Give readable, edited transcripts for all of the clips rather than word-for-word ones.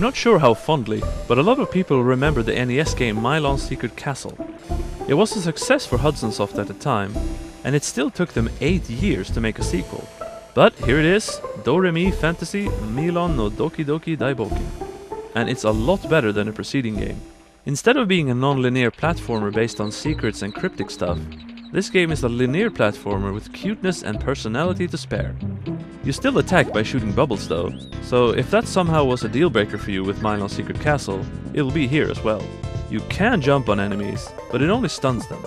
I'm not sure how fondly, but a lot of people remember the NES game Milon's Secret Castle. It was a success for Hudson Soft at the time, and it still took them 8 years to make a sequel. But here it is, Doremi Fantasy Milon no DokiDoki Daibouken. And it's a lot better than the preceding game. Instead of being a non-linear platformer based on secrets and cryptic stuff, this game is a linear platformer with cuteness and personality to spare. You still attack by shooting bubbles though, so if that somehow was a deal breaker for you with Milon's Secret Castle, it'll be here as well. You can jump on enemies, but it only stuns them.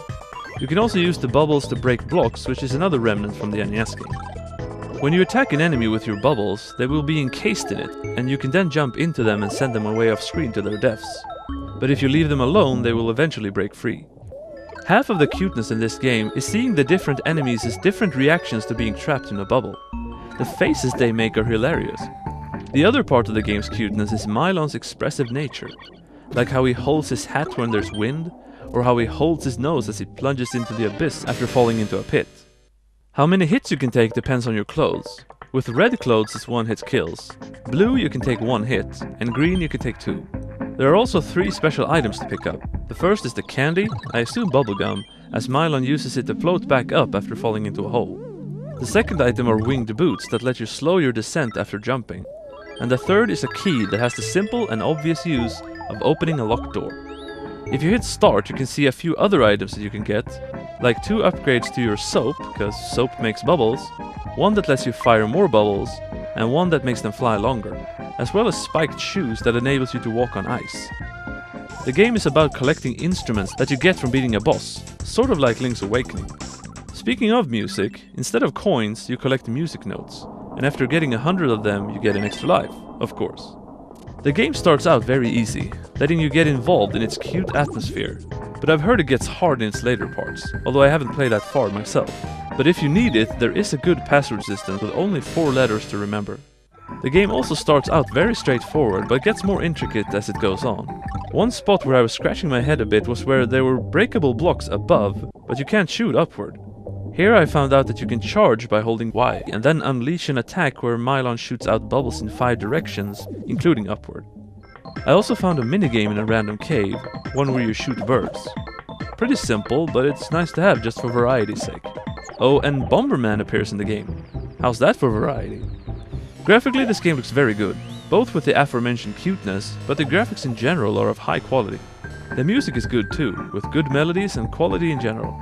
You can also use the bubbles to break blocks, which is another remnant from the NES game. When you attack an enemy with your bubbles, they will be encased in it, and you can then jump into them and send them away off screen to their deaths. But if you leave them alone, they will eventually break free. Half of the cuteness in this game is seeing the different enemies as different reactions to being trapped in a bubble. The faces they make are hilarious. The other part of the game's cuteness is Milon's expressive nature, like how he holds his hat when there's wind, or how he holds his nose as he plunges into the abyss after falling into a pit. How many hits you can take depends on your clothes. With red clothes it's 1 hit kills, blue you can take 1 hit, and green you can take 2. There are also 3 special items to pick up. The first is the candy, I assume bubblegum, as Milon uses it to float back up after falling into a hole. The second item are winged boots that let you slow your descent after jumping. And the third is a key that has the simple and obvious use of opening a locked door. If you hit start you can see a few other items that you can get, like 2 upgrades to your soap, because soap makes bubbles, 1 that lets you fire more bubbles, and 1 that makes them fly longer, as well as spiked shoes that enables you to walk on ice. The game is about collecting instruments that you get from beating a boss, sort of like Link's Awakening. Speaking of music, instead of coins you collect music notes, and after getting 100 of them you get an extra life, of course. The game starts out very easy, letting you get involved in its cute atmosphere, but I've heard it gets hard in its later parts, although I haven't played that far myself. But if you need it, there is a good password system with only 4 letters to remember. The game also starts out very straightforward, but gets more intricate as it goes on. One spot where I was scratching my head a bit was where there were breakable blocks above, but you can't shoot upward. Here I found out that you can charge by holding Y, and then unleash an attack where Milon shoots out bubbles in 5 directions, including upward. I also found a minigame in a random cave, one where you shoot birds. Pretty simple, but it's nice to have just for variety's sake. Oh, and Bomberman appears in the game. How's that for variety? Graphically this game looks very good, both with the aforementioned cuteness, but the graphics in general are of high quality. The music is good too, with good melodies and quality in general.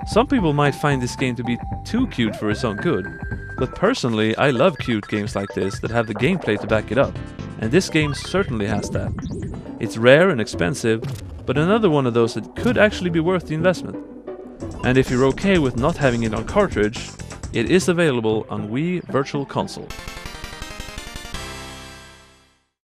Some people might find this game to be too cute for its own good, but personally I love cute games like this that have the gameplay to back it up, and this game certainly has that. It's rare and expensive, but another one of those that could actually be worth the investment. And if you're okay with not having it on cartridge, it is available on Wii Virtual Console.